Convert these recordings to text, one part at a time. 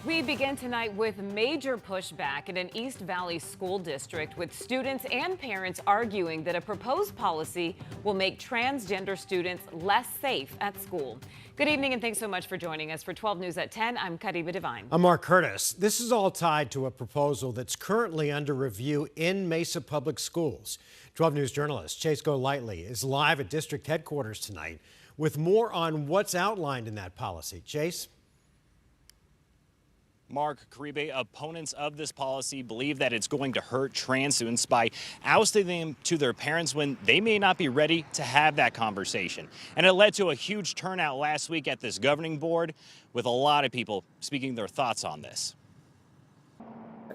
We begin tonight with major pushback in an East Valley school district, with students and parents arguing that a proposed policy will make transgender students less safe at school. Good evening and thanks so much for joining us. For 12 News at 10, I'm Kariba Devine. I'm Mark Curtis. This is all tied to a proposal that's currently under review in Mesa Public Schools. 12 News journalist Chase Golightly is live at district headquarters tonight with more on what's outlined in that policy. Chase? Mark, Caribe, opponents of this policy believe that it's going to hurt trans students by ousting them to their parents when they may not be ready to have that conversation. And it led to a huge turnout last week at this governing board, with a lot of people speaking their thoughts on this.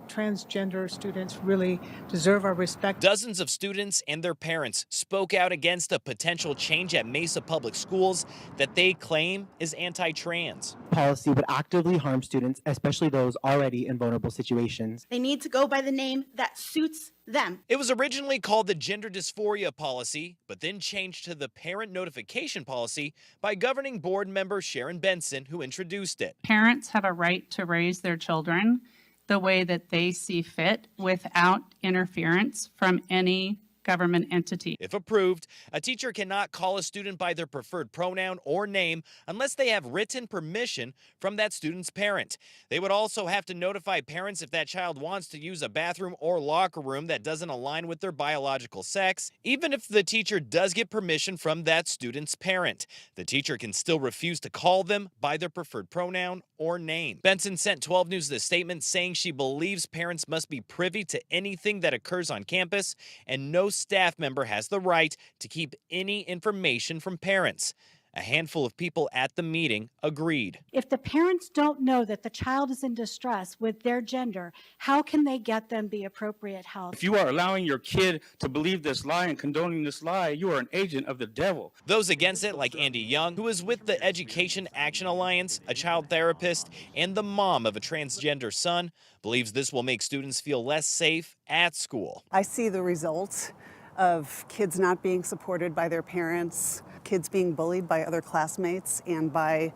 Transgender students really deserve our respect. Dozens of students and their parents spoke out against a potential change at Mesa Public Schools that they claim is anti-trans. Policy would actively harm students, especially those already in vulnerable situations. They need to go by the name that suits them. It was originally called the Gender Dysphoria Policy, but then changed to the Parent Notification Policy by governing board member Sharon Benson, who introduced it. Parents have a right to raise their children the way that they see fit without interference from any government entity. If approved, a teacher cannot call a student by their preferred pronoun or name unless they have written permission from that student's parent. They would also have to notify parents if that child wants to use a bathroom or locker room that doesn't align with their biological sex. Even if the teacher does get permission from that student's parent, the teacher can still refuse to call them by their preferred pronoun or name. Benson sent 12 News a statement saying she believes parents must be privy to anything that occurs on campus, and no staff member has the right to keep any information from parents. A handful of people at the meeting agreed. If the parents don't know that the child is in distress with their gender, how can they get them the appropriate help? If you are allowing your kid to believe this lie and condoning this lie, you are an agent of the devil. Those against it, like Andy Young, who is with the Education Action Alliance, a child therapist, and the mom of a transgender son, believes this will make students feel less safe at school. I see the results of kids not being supported by their parents, kids being bullied by other classmates and by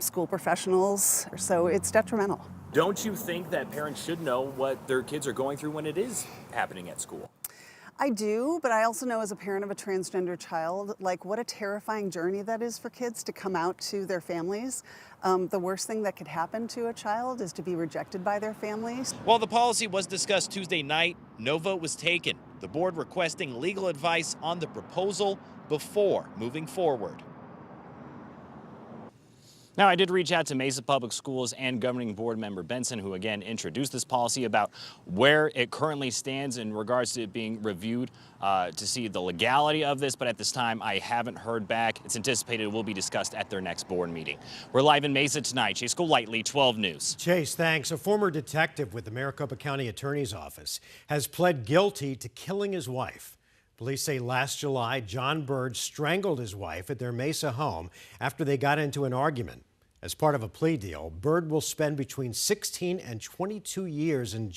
school professionals, so it's detrimental. Don't you think that parents should know what their kids are going through when it is happening at school? I do, but I also know as a parent of a transgender child, like what a terrifying journey that is for kids to come out to their families. The worst thing that could happen to a child is to be rejected by their families. While the policy was discussed Tuesday night, no vote was taken. The board requesting legal advice on the proposal before moving forward. Now, I did reach out to Mesa Public Schools and governing board member Benson, who again introduced this policy, about where it currently stands in regards to it being reviewed to see the legality of this. But at this time, I haven't heard back. It's anticipated it will be discussed at their next board meeting. We're live in Mesa tonight. Chase Golightly, 12 News. Chase, thanks. A former detective with the Maricopa County Attorney's Office has pled guilty to killing his wife. Police say last July, John Bird strangled his wife at their Mesa home after they got into an argument. As part of a plea deal, Bird will spend between 16 and 22 years in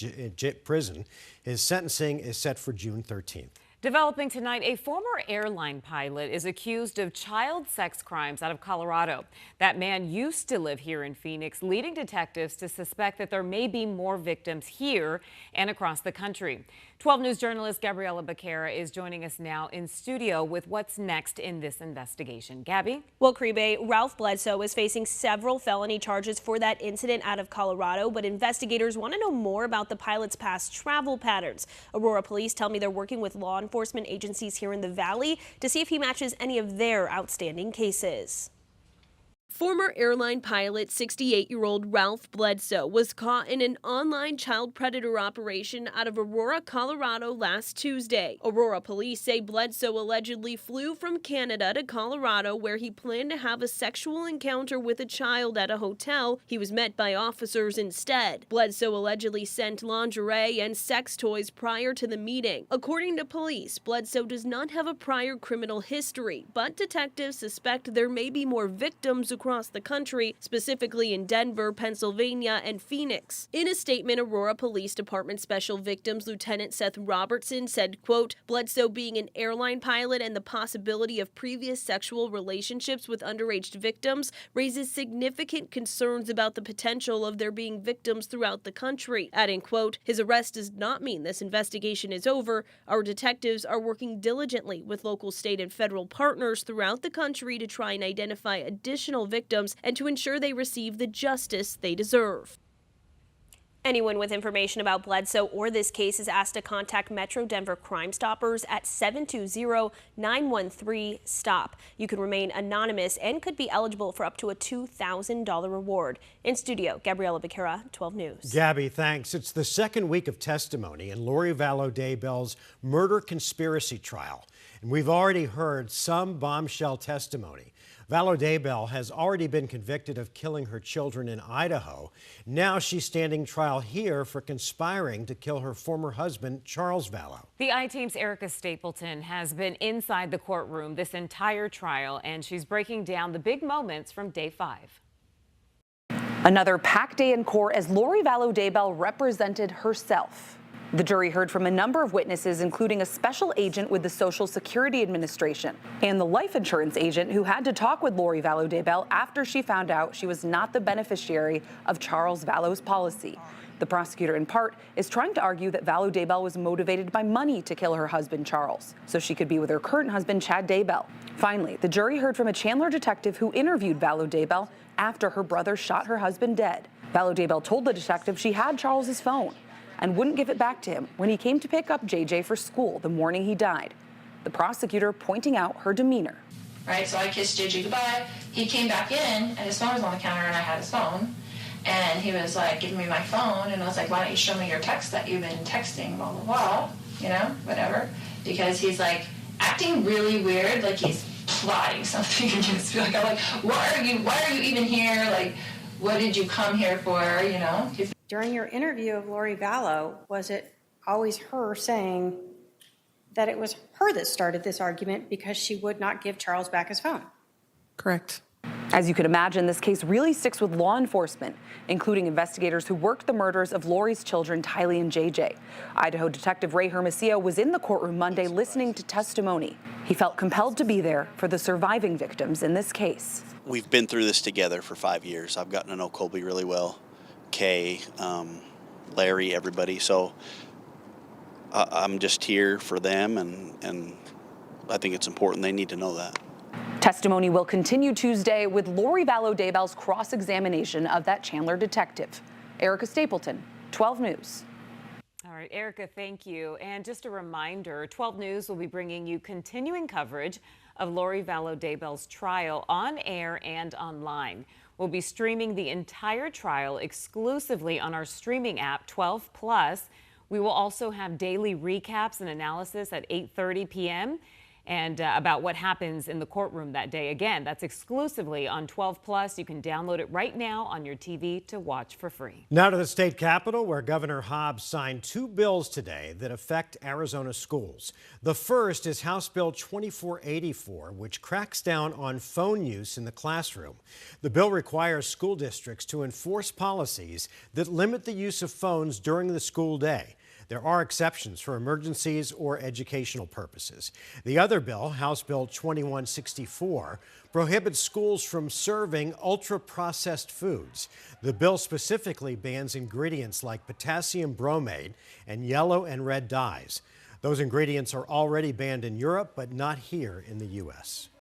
prison. His sentencing is set for June 13th. Developing tonight, a former airline pilot is accused of child sex crimes out of Colorado. That man used to live here in Phoenix, leading detectives to suspect that there may be more victims here and across the country. 12 News journalist Gabriela Becerra is joining us now in studio with what's next in this investigation. Gabby? Well, Caribe, Ralph Bledsoe is facing several felony charges for that incident out of Colorado, but investigators want to know more about the pilot's past travel patterns. Aurora police tell me they're working with law enforcement agencies here in the Valley to see if he matches any of their outstanding cases. Former airline pilot 68-year-old Ralph Bledsoe was caught in an online child predator operation out of Aurora, Colorado last Tuesday. Aurora police say Bledsoe allegedly flew from Canada to Colorado, where he planned to have a sexual encounter with a child at a hotel. He was met by officers instead. Bledsoe allegedly sent lingerie and sex toys prior to the meeting. According to police, Bledsoe does not have a prior criminal history, but detectives suspect there may be more victims across the country, specifically in Denver, Pennsylvania, and Phoenix. In a statement, Aurora Police Department Special Victims Lieutenant Seth Robertson said, quote, Bledsoe being an airline pilot and the possibility of previous sexual relationships with underage victims raises significant concerns about the potential of there being victims throughout the country. Adding, quote, his arrest does not mean this investigation is over. Our detectives are working diligently with local, state, and federal partners throughout the country to try and identify additional victims and to ensure they receive the justice they deserve. Anyone with information about Bledsoe or this case is asked to contact Metro Denver Crime Stoppers at 720-913-STOP. You can remain anonymous and could be eligible for up to a $2,000 reward. In studio, Gabriella Becerra, 12 News. Gabby, thanks. It's the second week of testimony in Lori Vallow Daybell's murder conspiracy trial, and we've already heard some bombshell testimony. Vallow Daybell has already been convicted of killing her children in Idaho. Now she's standing trial here for conspiring to kill her former husband, Charles Vallow. The I-Team's Erica Stapleton has been inside the courtroom this entire trial, and she's breaking down the big moments from day 5. Another packed day in court as Lori Vallow Daybell represented herself. The jury heard from a number of witnesses, including a special agent with the Social Security Administration and the life insurance agent who had to talk with Lori Vallow Daybell after she found out she was not the beneficiary of Charles Vallow's policy. The prosecutor, in part, is trying to argue that Vallow Daybell was motivated by money to kill her husband, Charles, so she could be with her current husband, Chad Daybell. Finally, the jury heard from a Chandler detective who interviewed Vallow Daybell after her brother shot her husband dead. Vallow Daybell told the detective she had Charles's phone and wouldn't give it back to him when he came to pick up JJ for school the morning he died. The prosecutor pointing out her demeanor. Right, so I kissed JJ goodbye. He came back in and his phone was on the counter and I had his phone. And he was like, giving me my phone, and I was like, why don't you show me your text that you've been texting, blah, blah, blah, you know, whatever. Because he's like acting really weird, like he's plotting something against me. Like, I'm like, why are you even here? Like, what did you come here for, you know? During your interview of Lori Vallow, was it always her saying that it was her that started this argument because she would not give Charles back his phone? Correct. As you can imagine, this case really sticks with law enforcement, including investigators who worked the murders of Lori's children, Tylee and JJ. Idaho Detective Ray Hermosillo was in the courtroom Monday listening to testimony. He felt compelled to be there for the surviving victims in this case. We've been through this together for 5 years. I've gotten to know Colby really well. Kay, Larry, everybody. So I'm just here for them, and I think it's important they need to know that. Testimony will continue Tuesday with Lori Vallow Daybell's cross-examination of that Chandler detective. Erica Stapleton, 12 News. All right, Erica, thank you. And just a reminder, 12 News will be bringing you continuing coverage of Lori Vallow Daybell's trial on air and online. We'll be streaming the entire trial exclusively on our streaming app, 12 Plus. We will also have daily recaps and analysis at 8:30 p.m. and about what happens in the courtroom that day. Again, that's exclusively on 12 Plus. You can download it right now on your TV to watch for free. Now to the state capitol, where Governor Hobbs signed 2 bills today that affect Arizona schools. The first is House Bill 2484, which cracks down on phone use in the classroom. The bill requires school districts to enforce policies that limit the use of phones during the school day. There are exceptions for emergencies or educational purposes. The other bill, House Bill 2164, prohibits schools from serving ultra-processed foods. The bill specifically bans ingredients like potassium bromate and yellow and red dyes. Those ingredients are already banned in Europe, but not here in the U.S.